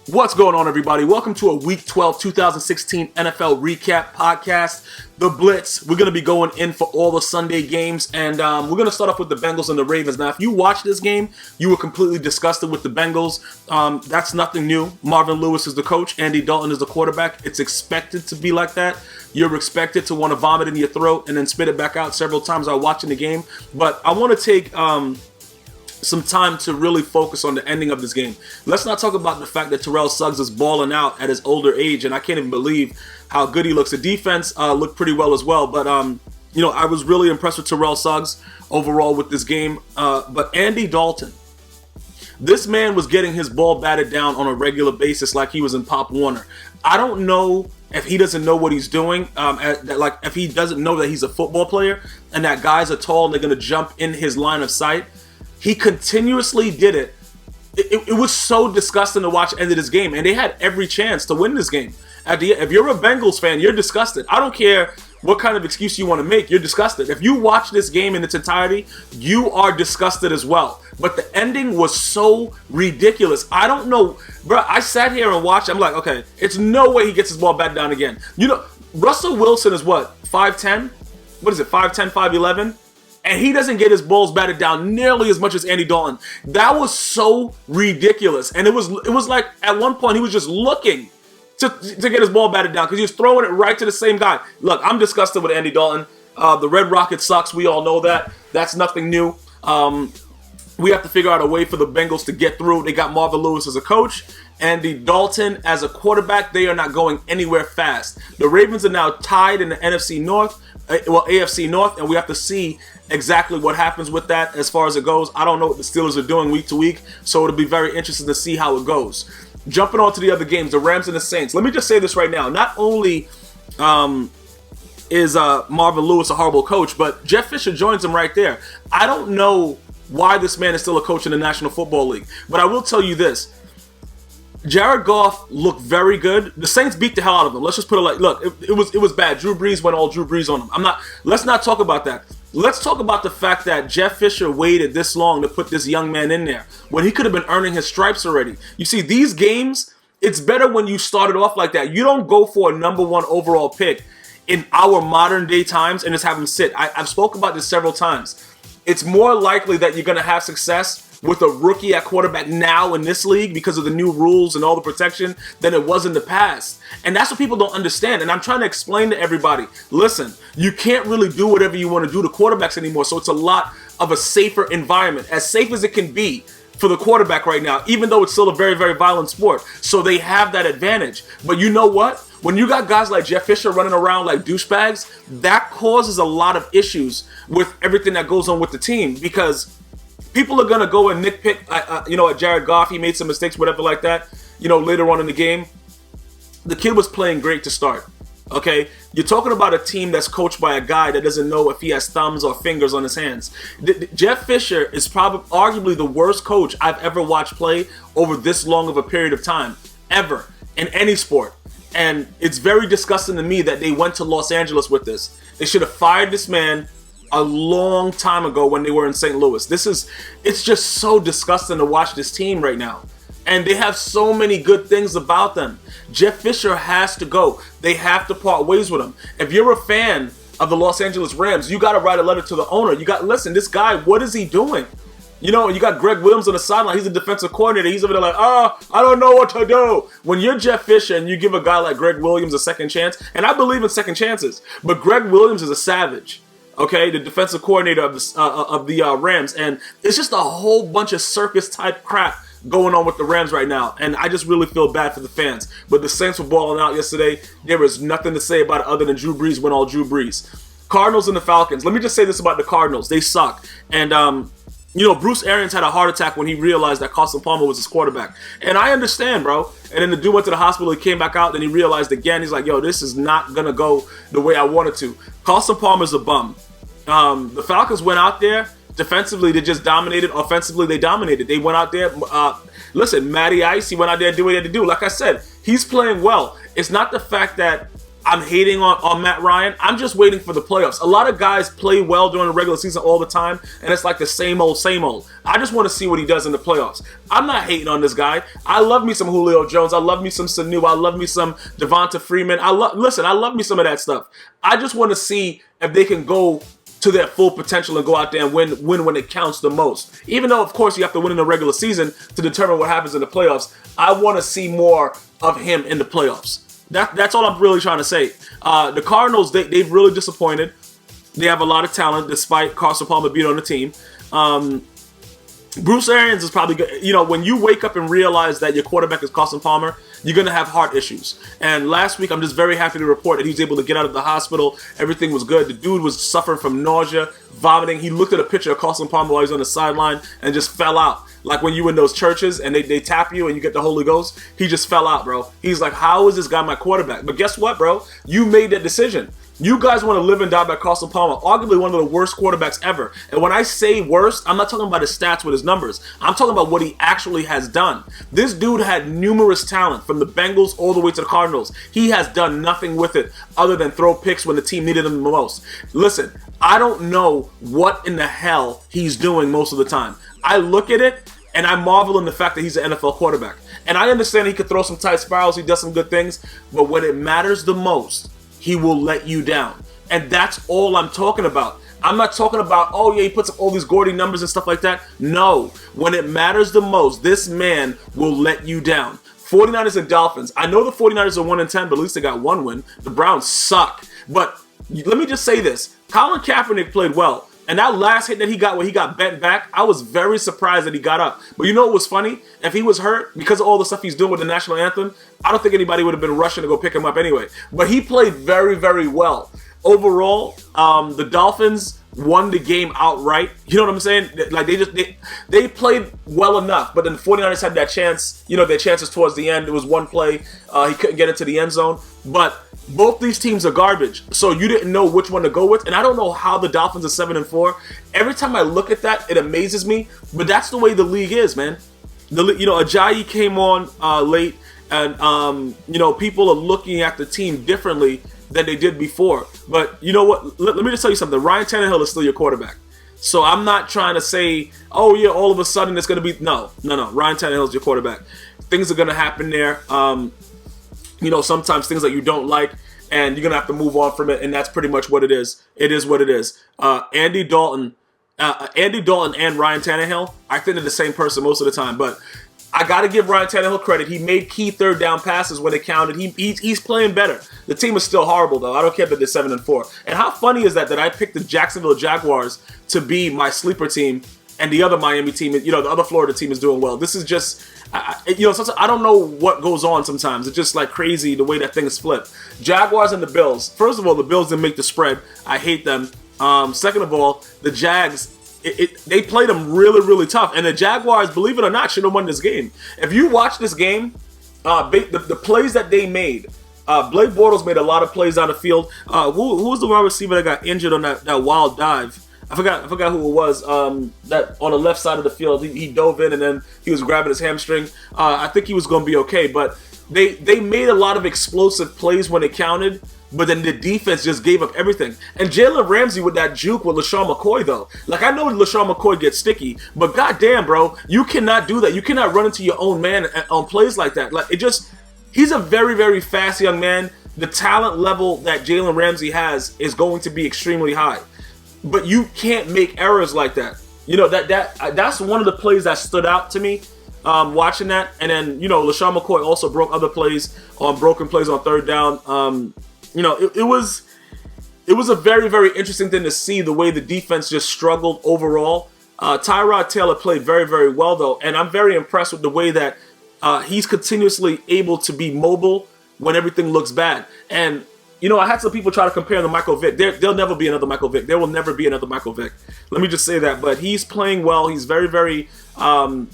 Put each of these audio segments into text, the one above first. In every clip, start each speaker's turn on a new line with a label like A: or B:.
A: What's going on, everybody? Welcome to a Week 12 2016 NFL Recap Podcast, The Blitz. We're going to be going in for all the Sunday games, and we're going to start off with the Bengals and the Ravens. Now, if you watched this game, you were completely disgusted with the Bengals. That's nothing new. Marvin Lewis is the coach. Andy Dalton is the quarterback. It's expected to be like that. You're expected to want to vomit in your throat and then spit it back out several times while watching the game. But I want to take some time to really focus on the ending of this game. Let's not talk about the fact that Terrell Suggs is balling out at his older age, and I can't even believe how good he looks. The defense looked pretty well as well, but I was really impressed with Terrell Suggs overall with this game. But Andy Dalton, this man was getting his ball batted down on a regular basis like he was in Pop Warner. I don't know if he doesn't know what he's doing, if he doesn't know that he's a football player and that guys are tall and they're going to jump in his line of sight. He continuously did it. It was so disgusting to watch end of this game, and they had every chance to win this game. If you're a Bengals fan, you're disgusted. I don't care what kind of excuse you want to make. You're disgusted. If you watch this game in its entirety, you are disgusted as well. But the ending was so ridiculous. I don't know, bro. I sat here and watched. I'm like, okay, it's no way he gets his ball back down again. You know, Russell Wilson is what, 5'10"? What is it, 5'10", 5'11"? And he doesn't get his balls batted down nearly as much as Andy Dalton. That was so ridiculous. And it was like at one point he was just looking to get his ball batted down because he was throwing it right to the same guy. Look, I'm disgusted with Andy Dalton. The Red Rocket sucks. We all know that. That's nothing new. We have to figure out a way for the Bengals to get through. They got Marvin Lewis as a coach. Andy Dalton as a quarterback. They are not going anywhere fast. The Ravens are now tied in the AFC North, and we have to see exactly what happens with that as far as it goes. I don't know what the Steelers are doing week to week, so it'll be very interesting to see how it goes. Jumping on to the other games, the Rams and the Saints. Let me just say this right now. Not only is Marvin Lewis a horrible coach, but Jeff Fisher joins him right there. I don't know why this man is still a coach in the National Football League, but I will tell you this. Jared Goff looked very good. The Saints beat the hell out of him. Let's just put it like, look, it was bad. Drew Brees went all Drew Brees on him. Let's not talk about that. Let's talk about the fact that Jeff Fisher waited this long to put this young man in there when he could have been earning his stripes already. You see, these games, it's better when you started off like that. You don't go for a number one overall pick in our modern day times and just have him sit. I've spoken about this several times. It's more likely that you're going to have success with a rookie at quarterback now in this league because of the new rules and all the protection than it was in the past. And that's what people don't understand. And I'm trying to explain to everybody, listen, you can't really do whatever you want to do to quarterbacks anymore. So it's a lot of a safer environment, as safe as it can be for the quarterback right now, even though it's still a very, very violent sport. So they have that advantage. But you know what? When you got guys like Jeff Fisher running around like douchebags, that causes a lot of issues with everything that goes on with the team, because people are going to go and nitpick, at Jared Goff. He made some mistakes, whatever like that, later on in the game. The kid was playing great to start, okay? You're talking about a team that's coached by a guy that doesn't know if he has thumbs or fingers on his hands. Jeff Fisher is probably arguably the worst coach I've ever watched play over this long of a period of time, ever, in any sport. And it's very disgusting to me that they went to Los Angeles with this. They should have fired this man a long time ago when they were in St. Louis. It's just so disgusting to watch this team right now. And they have so many good things about them. Jeff Fisher has to go. They have to part ways with him. If you're a fan of the Los Angeles Rams, you got to write a letter to the owner. Listen, this guy, what is he doing? You got Greg Williams on the sideline. He's a defensive coordinator. He's over there like, I don't know what to do. When you're Jeff Fisher and you give a guy like Greg Williams a second chance, and I believe in second chances, but Greg Williams is a savage. Okay, the defensive coordinator of the Rams, and it's just a whole bunch of circus type crap going on with the Rams right now, and I just really feel bad for the fans. But the Saints were balling out yesterday. There was nothing to say about it other than Drew Brees went all Drew Brees. Cardinals and the Falcons. Let me just say this about the Cardinals: they suck. And Bruce Arians had a heart attack when he realized that Carson Palmer was his quarterback, and I understand, bro. And then the dude went to the hospital. He came back out, then he realized again. He's like, "Yo, this is not gonna go the way I wanted to." Carson Palmer's a bum. The Falcons went out there. Defensively, they just dominated. Offensively, they dominated. They went out there. Matty Ice, he went out there and did what he had to do. Like I said, he's playing well. It's not the fact that I'm hating on Matt Ryan. I'm just waiting for the playoffs. A lot of guys play well during the regular season all the time, and it's like the same old, same old. I just want to see what he does in the playoffs. I'm not hating on this guy. I love me some Julio Jones. I love me some Sanu. I love me some Devonta Freeman. I love me some of that stuff. I just want to see if they can go to their full potential and go out there and win when it counts the most. Even though, of course, you have to win in the regular season to determine what happens in the playoffs, I want to see more of him in the playoffs. That's all I'm really trying to say. The Cardinals, they've really disappointed. They have a lot of talent despite Carson Palmer being on the team. Bruce Arians is probably good. You know, when you wake up and realize that your quarterback is Carson Palmer, you're going to have heart issues. And last week, I'm just very happy to report that he was able to get out of the hospital. Everything was good. The dude was suffering from nausea, vomiting. He looked at a picture of Carson Palmer while he was on the sideline and just fell out. Like when you in those churches and they tap you and you get the Holy Ghost, he just fell out, bro. He's like, how is this guy my quarterback? But guess what, bro? You made that decision. You guys want to live and die by Carson Palmer, arguably one of the worst quarterbacks ever. And when I say worst, I'm not talking about his stats with his numbers. I'm talking about what he actually has done. This dude had numerous talent from the Bengals all the way to the Cardinals. He has done nothing with it other than throw picks when the team needed him the most. Listen, I don't know what in the hell he's doing most of the time. I look at it and I marvel in the fact that he's an NFL quarterback. And I understand he could throw some tight spirals, he does some good things, but when it matters the most, he will let you down. And that's all I'm talking about. I'm not talking about, oh yeah, he puts up all these gaudy numbers and stuff like that. No, when it matters the most, this man will let you down. 49ers and Dolphins. I know the 49ers are 1-10, but at least they got one win. The Browns suck. But let me just say this. Colin Kaepernick played well. And that last hit that he got where he got bent back, I was very surprised that he got up. But you know what was funny? If he was hurt, because of all the stuff he's doing with the national anthem, I don't think anybody would have been rushing to go pick him up anyway. But he played very, very well. Overall, the Dolphins won the game outright. You know what I'm saying? Like they played well enough, but then the 49ers had that chance, you know, their chances towards the end. It was one play. He couldn't get into the end zone. But both these teams are garbage, so you didn't know which one to go with. And I don't know how the Dolphins are 7-4. Every time I look at that, it amazes me. But that's the way the league is, man. Ajayi came on late, and people are looking at the team differently than they did before. But you know what? Let me just tell you something. Ryan Tannehill is still your quarterback. So I'm not trying to say, oh yeah, all of a sudden it's going to be no. Ryan Tannehill is your quarterback. Things are going to happen there. Sometimes things that you don't like, and you're going to have to move on from it, and that's pretty much what it is. It is what it is. Andy Dalton and Ryan Tannehill, I think they're the same person most of the time, but I got to give Ryan Tannehill credit. He made key third down passes when it counted. He's playing better. The team is still horrible, though. I don't care that they're 7-4. And how funny is that I picked the Jacksonville Jaguars to be my sleeper team, and the other Miami team, the other Florida team is doing well. This is just, sometimes I don't know what goes on sometimes. It's just like crazy the way that thing is flipped. Jaguars and the Bills. First of all, the Bills didn't make the spread. I hate them. Second of all, the Jags, they played them really, really tough. And the Jaguars, believe it or not, should have won this game. If you watch this game, the plays that they made, Blake Bortles made a lot of plays down the field. Who was the wide receiver that got injured on that wild dive? I forgot who it was. That on the left side of the field, he dove in and then he was grabbing his hamstring. I think he was going to be okay, but they made a lot of explosive plays when it counted. But then the defense just gave up everything. And Jalen Ramsey with that juke with LaShawn McCoy, though. Like, I know LaShawn McCoy gets sticky, but goddamn, bro, you cannot do that. You cannot run into your own man on plays like that. Like, he's a very, very fast young man. The talent level that Jalen Ramsey has is going to be extremely high. But you can't make errors like that. That's one of the plays that stood out to me watching that. And then, LaShawn McCoy also broke other plays on broken plays on third down. It was a very, very interesting thing to see the way the defense just struggled overall. Tyrod Taylor played very, very well, though, and I'm very impressed with the way that he's continuously able to be mobile when everything looks bad. And, I had some people try to compare him to Michael Vick. There'll never be another Michael Vick. There will never be another Michael Vick. Let me just say that. But he's playing well. He's very, very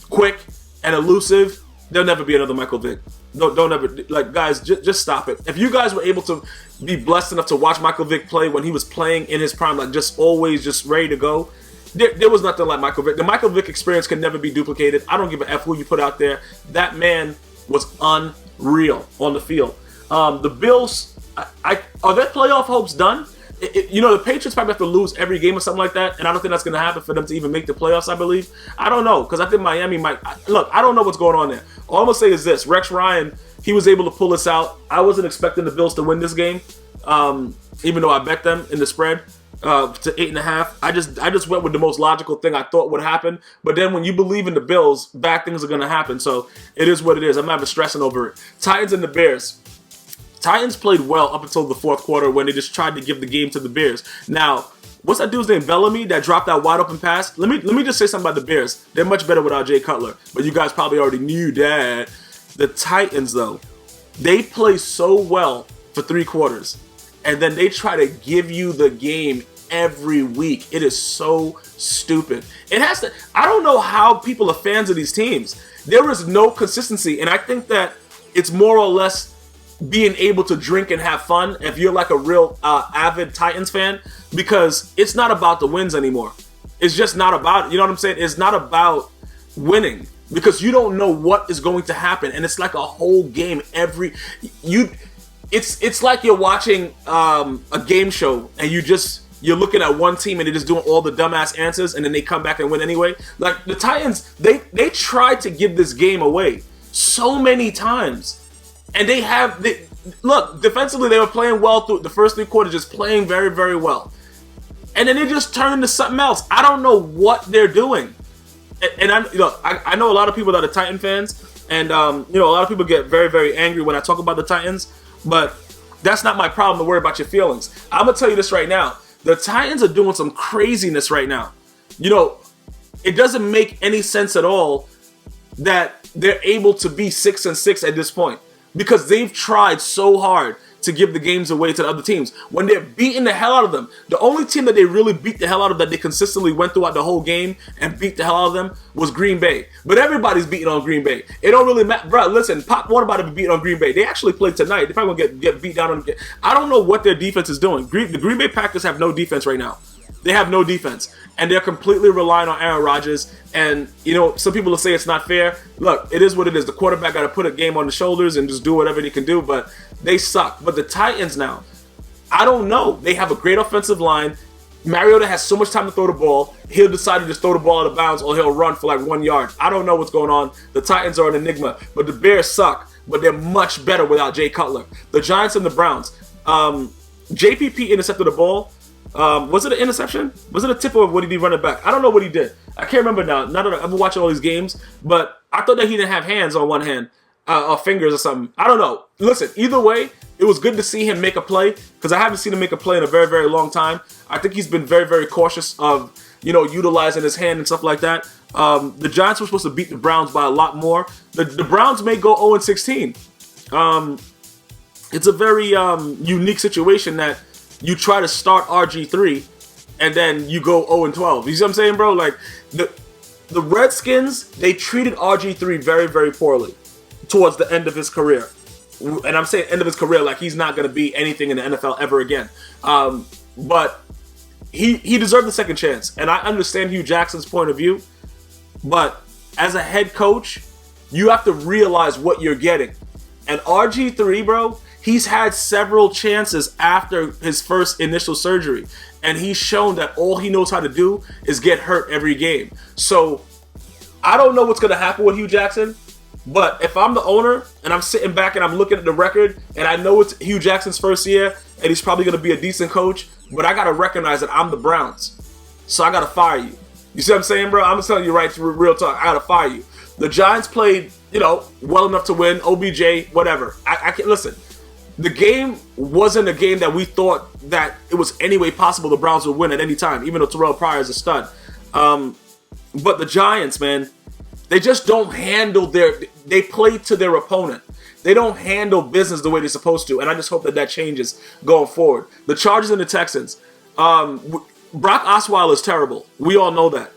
A: quick and elusive. There'll never be another Michael Vick. Don't ever, guys, just stop it. If you guys were able to be blessed enough to watch Michael Vick play when he was playing in his prime, just always just ready to go, there was nothing like Michael Vick. The Michael Vick experience can never be duplicated. I don't give a F who you put out there. That man was unreal on the field. The Bills, Are their playoff hopes done? The Patriots probably have to lose every game or something like that, and I don't think that's going to happen for them to even make the playoffs, I believe. I don't know, because I think Miami might... Look, I don't know what's going on there. All I'm going to say is this. Rex Ryan, he was able to pull us out. I wasn't expecting the Bills to win this game, even though I bet them in the spread to 8.5. I just went with the most logical thing I thought would happen. But then when you believe in the Bills, bad things are going to happen. So it is what it is. I'm not even stressing over it. Titans and the Bears. Titans played well up until the fourth quarter when they just tried to give the game to the Bears. Now, what's that dude's name? Bellamy that dropped that wide open pass? Let me just say something about the Bears. They're much better without Jay Cutler. But you guys probably already knew that. The Titans, though, they play so well for 3 quarters. And then they try to give you the game every week. It is so stupid. I don't know how people are fans of these teams. There is no consistency. And I think that it's more or less being able to drink and have fun if you're like a real avid Titans fan, because it's not about the wins anymore. It's just not about it. You know what I'm saying? It's not about winning, because you don't know what is going to happen, and it's like a whole game it's like you're watching a game show and you're looking at one team and they're just doing all the dumbass answers, and then they come back and win anyway. Like the Titans, they tried to give this game away so many times. And look, defensively, they were playing well through the first 3 quarters, just playing very, very well. And then they just turn into something else. I don't know what they're doing. And I know a lot of people that are Titan fans, and a lot of people get very, very angry when I talk about the Titans, but that's not my problem to worry about your feelings. I'm going to tell you this right now. The Titans are doing some craziness right now. It doesn't make any sense at all that they're able to be 6-6 at this point, because they've tried so hard to give the games away to the other teams when they're beating the hell out of them. The only team that they really beat the hell out of, that they consistently went throughout the whole game and beat the hell out of them, was Green Bay. But everybody's beating on Green Bay. It don't really matter. Bro, listen, Pop one about to be beating on Green Bay. They actually played tonight. They're probably going to get beat down. I don't know what their defense is doing. The Green Bay Packers have no defense right now. They have no defense. And they're completely relying on Aaron Rodgers. And, some people will say it's not fair. Look, it is what it is. The quarterback got to put a game on the shoulders and just do whatever he can do. But they suck. But the Titans now, I don't know. They have a great offensive line. Mariota has so much time to throw the ball. He'll decide to just throw the ball out of bounds, or he'll run for like 1 yard. I don't know what's going on. The Titans are an enigma. But the Bears suck. But they're much better without Jay Cutler. The Giants and the Browns. JPP intercepted the ball. Was it an interception? Was it a tip, or what did he run it back? I don't know what he did. I can't remember now. Not that I've been watching all these games, but I thought that he didn't have hands on one hand, or fingers or something. I don't know. Listen, either way, it was good to see him make a play, because I haven't seen him make a play in a very, very long time. I think he's been very, very cautious of, utilizing his hand and stuff like that. The Giants were supposed to beat the Browns by a lot more. The Browns may go 0-16. It's a very unique situation that you try to start RG3 and then you go 0-12. You see what I'm saying, bro? Like, the Redskins, they treated RG3 very, very poorly towards the end of his career. And I'm saying end of his career like he's not going to be anything in the NFL ever again. But he deserved the second chance. And I understand Hugh Jackson's point of view. But as a head coach, you have to realize what you're getting. And RG3, bro, he's had several chances after his first initial surgery, and he's shown that all he knows how to do is get hurt every game. So I don't know what's going to happen with Hugh Jackson, but if I'm the owner and I'm sitting back and I'm looking at the record and I know it's Hugh Jackson's first year and he's probably going to be a decent coach, but I got to recognize that I'm the Browns. So I got to fire you. You see what I'm saying, bro? I'm just telling you right through real talk. I got to fire you. The Giants played, well enough to win. OBJ, whatever. I can't listen. The game wasn't a game that we thought that it was any way possible the Browns would win at any time, even though Terrell Pryor is a stud. But the Giants, man, they just don't handle they play to their opponent. They don't handle business the way they're supposed to, and I just hope that changes going forward. The Chargers and the Texans. Brock Osweiler is terrible. We all know that.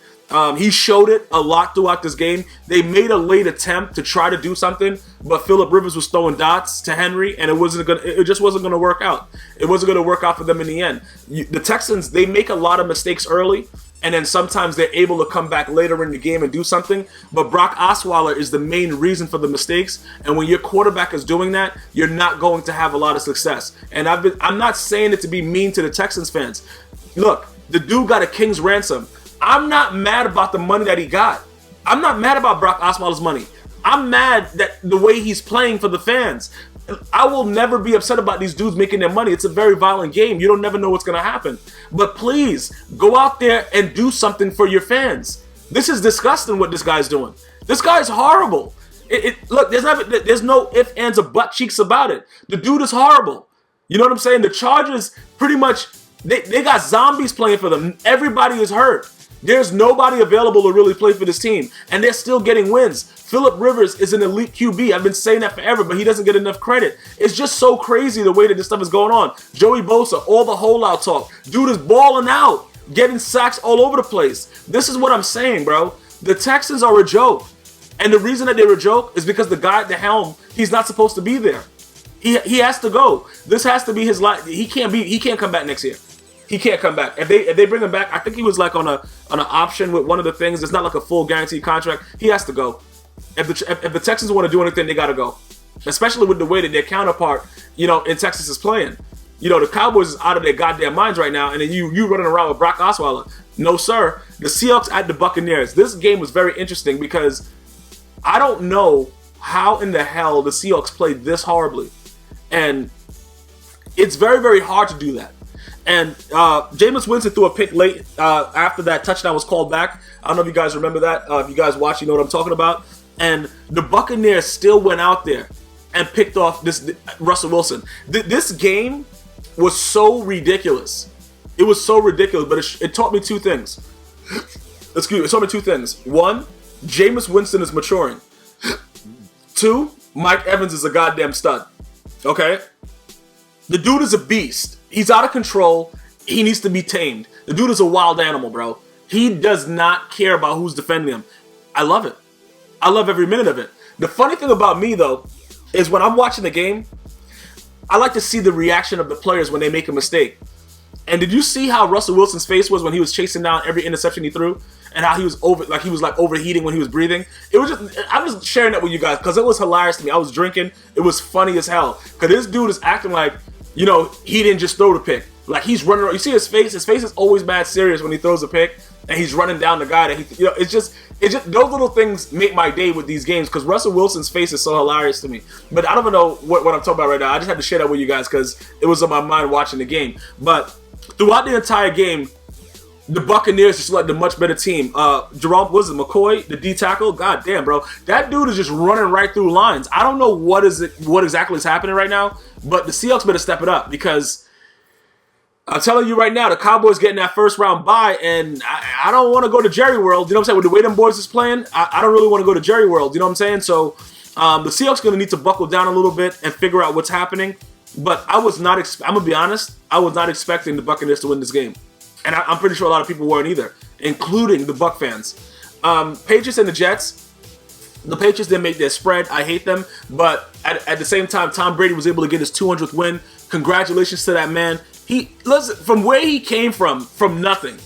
A: He showed it a lot throughout this game. They made a late attempt to try to do something, but Phillip Rivers was throwing dots to Henry, and it just wasn't going to work out. It wasn't going to work out for them in the end. The Texans, they make a lot of mistakes early, and then sometimes they're able to come back later in the game and do something. But Brock Osweiler is the main reason for the mistakes, and when your quarterback is doing that, you're not going to have a lot of success. And I'm not saying it to be mean to the Texans fans. Look, the dude got a king's ransom. I'm not mad about the money that he got. I'm not mad about Brock Osweiler's money. I'm mad that the way he's playing for the fans. I will never be upset about these dudes making their money. It's a very violent game. You don't never know what's going to happen. But please, go out there and do something for your fans. This is disgusting what this guy's doing. This guy's horrible. Look, there's no ifs, ands, or butt cheeks about it. The dude is horrible. You know what I'm saying? The Chargers pretty much, they got zombies playing for them. Everybody is hurt. There's nobody available to really play for this team, and they're still getting wins. Phillip Rivers is an elite QB. I've been saying that forever, but he doesn't get enough credit. It's just so crazy the way that this stuff is going on. Joey Bosa, all the holdout talk. Dude is balling out, getting sacks all over the place. This is what I'm saying, bro. The Texans are a joke, and the reason that they're a joke is because the guy at the helm, he's not supposed to be there. He has to go. This has to be his life. He can't come back next year. He can't come back. If they bring him back, I think he was like on an option with one of the things. It's not like a full guaranteed contract. He has to go. If the Texans want to do anything, they got to go. Especially with the way that their counterpart, in Texas is playing. The Cowboys is out of their goddamn minds right now, and then you running around with Brock Osweiler. No, sir. The Seahawks at the Buccaneers. This game was very interesting because I don't know how in the hell the Seahawks played this horribly. And it's very, very hard to do that. And Jameis Winston threw a pick late after that touchdown was called back. I don't know if you guys remember that. If you guys watch, you know what I'm talking about. And the Buccaneers still went out there and picked off this Russell Wilson. This game was so ridiculous. It was so ridiculous, but it taught me two things. It taught me two things. One, Jameis Winston is maturing. Two, Mike Evans is a goddamn stud. Okay? The dude is a beast. He's out of control. He needs to be tamed. The dude is a wild animal, bro. He does not care about who's defending him. I love it. I love every minute of it. The funny thing about me, though, is when I'm watching the game, I like to see the reaction of the players when they make a mistake. And did you see how Russell Wilson's face was when he was chasing down every interception he threw? And how he was overheating when he was breathing? It was just, I'm just sharing that with you guys because it was hilarious to me. I was drinking. It was funny as hell. Because this dude is acting like, he didn't just throw the pick. Like, he's running around. You see his face? His face is always mad serious when he throws a pick. And he's running down the guy that he, it's just those little things make my day with these games because Russell Wilson's face is so hilarious to me. But I don't even know what I'm talking about right now. I just had to share that with you guys because it was on my mind watching the game. But throughout the entire game, the Buccaneers just like the much better team. Jerome, McCoy, the D tackle? God damn, bro. That dude is just running right through lines. I don't know what exactly is happening right now, but the Seahawks better step it up because I'm telling you right now, the Cowboys getting that first round bye, and I don't want to go to Jerry World. You know what I'm saying? With the way them boys is playing, I don't really want to go to Jerry World. You know what I'm saying? So the Seahawks going to need to buckle down a little bit and figure out what's happening. But I'm going to be honest, I was not expecting the Buccaneers to win this game. And I'm pretty sure a lot of people weren't either, including the Buc fans. Patriots and the Jets. The Patriots didn't make their spread. I hate them. But at the same time, Tom Brady was able to get his 200th win. Congratulations to that man. Listen, from where he came from nothing.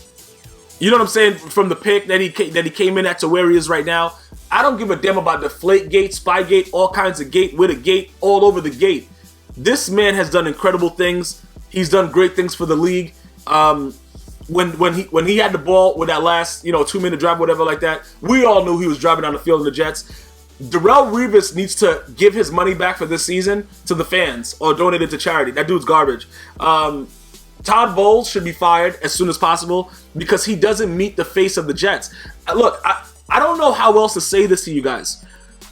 A: You know what I'm saying? From the pick that he came in at to where he is right now. I don't give a damn about Deflategate, Spygate, all kinds of gate, with a gate, all over the gate. This man has done incredible things. He's done great things for the league. When he had the ball with that last 2-minute drive, whatever like that, we all knew he was driving down the field in the Jets. Darrelle Revis needs to give his money back for this season to the fans or donate it to charity. That dude's garbage. Todd Bowles should be fired as soon as possible because he doesn't meet the face of the Jets. Look, I don't know how else to say this to you guys.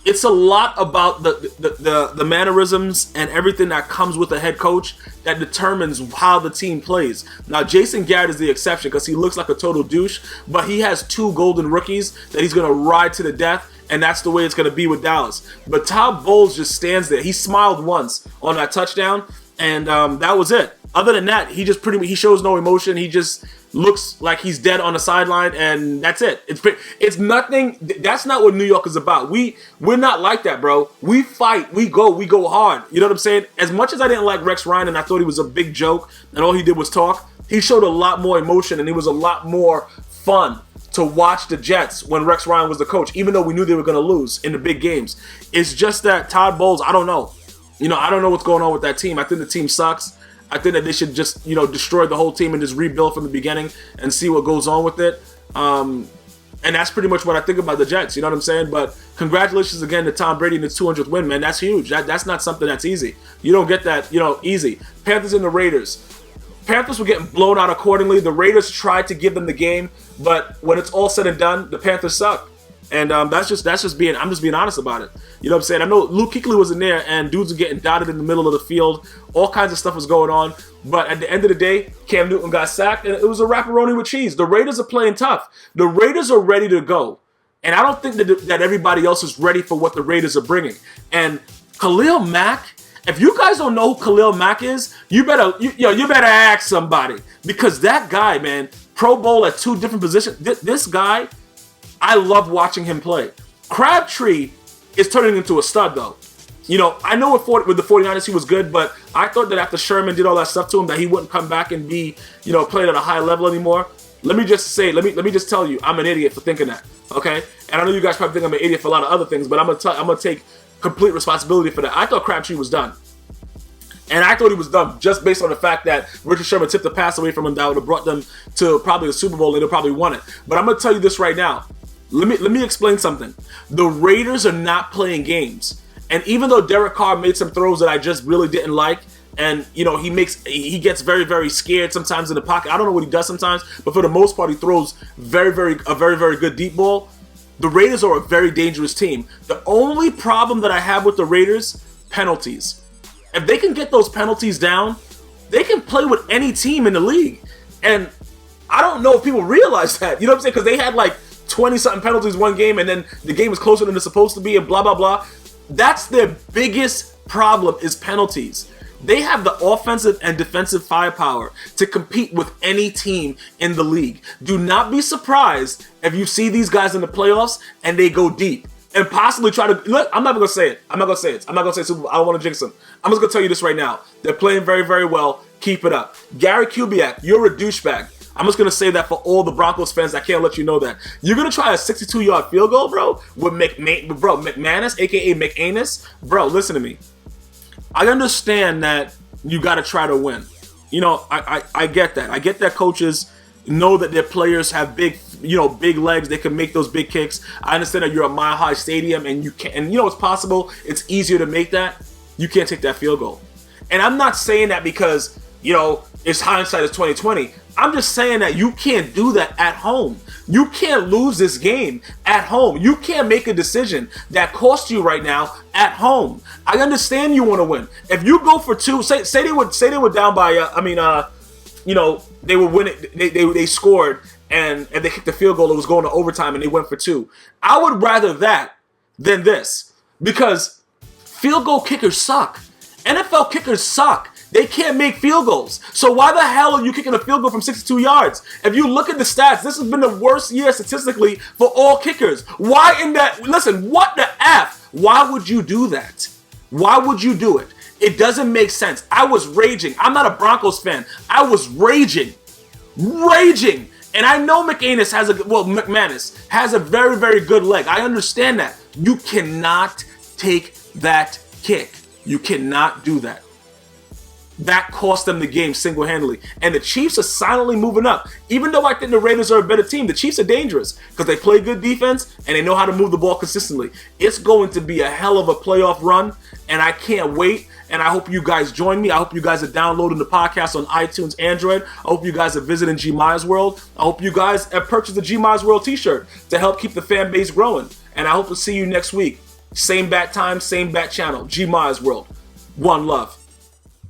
A: It's a lot about the mannerisms and everything that comes with a head coach that determines how the team plays. Now, Jason Garrett is the exception because he looks like a total douche, but he has 2 golden rookies that he's going to ride to the death, and that's the way it's going to be with Dallas. But Todd Bowles just stands there. He smiled once on that touchdown, and that was it. Other than that, he shows no emotion. He just looks like he's dead on the sideline, and that's it. It's nothing. That's not what New York is about. We're not like that, bro. We fight. We go hard. You know what I'm saying? As much as I didn't like Rex Ryan and I thought he was a big joke and all he did was talk, he showed a lot more emotion and he was a lot more fun to watch the Jets when Rex Ryan was the coach, even though we knew they were going to lose in the big games. It's just that Todd Bowles, I don't know. I don't know what's going on with that team. I think the team sucks. I think that they should just, destroy the whole team and just rebuild from the beginning and see what goes on with it. And that's pretty much what I think about the Jets. You know what I'm saying? But congratulations again to Tom Brady in his 200th win, man. That's huge. That's not something that's easy. You don't get that, easy. Panthers and the Raiders. Panthers were getting blown out accordingly. The Raiders tried to give them the game, but when it's all said and done, the Panthers suck. And I'm just being honest about it. You know what I'm saying? I know Luke Kuechly was in there and dudes were getting dotted in the middle of the field. All kinds of stuff was going on. But at the end of the day, Cam Newton got sacked and it was a wrapperoni with cheese. The Raiders are playing tough. The Raiders are ready to go. And I don't think that everybody else is ready for what the Raiders are bringing. And Khalil Mack, if you guys don't know who Khalil Mack is, you better ask somebody. Because that guy, man, Pro Bowl at 2 different positions. This guy, I love watching him play. Crabtree is turning into a stud, though. I know with the 49ers he was good, but I thought that after Sherman did all that stuff to him that he wouldn't come back and be, playing at a high level anymore. Let me just tell you, I'm an idiot for thinking that, okay? And I know you guys probably think I'm an idiot for a lot of other things, but I'm gonna take complete responsibility for that. I thought Crabtree was done. And I thought he was done just based on the fact that Richard Sherman tipped the pass away from him that would have brought them to probably the Super Bowl and they'll probably won it. But I'm gonna tell you this right now. Let me explain something. The Raiders are not playing games. And even though Derek Carr made some throws that I just really didn't like, and he gets very, very scared sometimes in the pocket. I don't know what he does sometimes, but for the most part he throws a very, very good deep ball. The Raiders are a very dangerous team. The only problem that I have with the Raiders, penalties. If they can get those penalties down, they can play with any team in the league. And I don't know if people realize that. You know what I'm saying? Because they had like 20-something penalties one game, and then the game was closer than it's supposed to be, and blah, blah, blah. That's their biggest problem is penalties. They have the offensive and defensive firepower to compete with any team in the league. Do not be surprised if you see these guys in the playoffs and they go deep and possibly try to... Look, I'm not going to say it. I'm not going to say Super Bowl. I don't want to jinx them. I'm just going to tell you this right now. They're playing very, very well. Keep it up. Gary Kubiak, you're a douchebag. I'm just going to say that for all the Broncos fans. I can't let you know that. You're going to try a 62-yard field goal, bro, with McManus, a.k.a. McAnus? Bro, listen to me. I understand that you got to try to win. I get that. I get that coaches know that their players have big legs. They can make those big kicks. I understand that you're a mile-high stadium and you can, and it's possible. It's easier to make that. You can't take that field goal. And I'm not saying that because, it's hindsight is 2020. I'm just saying that you can't do that at home. You can't lose this game at home. You can't make a decision that costs you right now at home. I understand you want to win. If you go for 2, say they were down by they were winning. They scored and they kicked the field goal. It was going to overtime and they went for 2. I would rather that than this because field goal kickers suck. NFL kickers suck. They can't make field goals. So why the hell are you kicking a field goal from 62 yards? If you look at the stats, this has been the worst year statistically for all kickers. Why in that? Listen, what the F? Why would you do that? Why would you do it? It doesn't make sense. I was raging. I'm not a Broncos fan. I was raging. And I know McManus has a very, very good leg. I understand that. You cannot take that kick. You cannot do that. That cost them the game single-handedly. And the Chiefs are silently moving up. Even though I think the Raiders are a better team, the Chiefs are dangerous because they play good defense and they know how to move the ball consistently. It's going to be a hell of a playoff run, and I can't wait. And I hope you guys join me. I hope you guys are downloading the podcast on iTunes, Android. I hope you guys are visiting G Myers World. I hope you guys have purchased the G Myers World t-shirt to help keep the fan base growing. And I hope to see you next week. Same bat time, same bat channel. G Myers World. One love.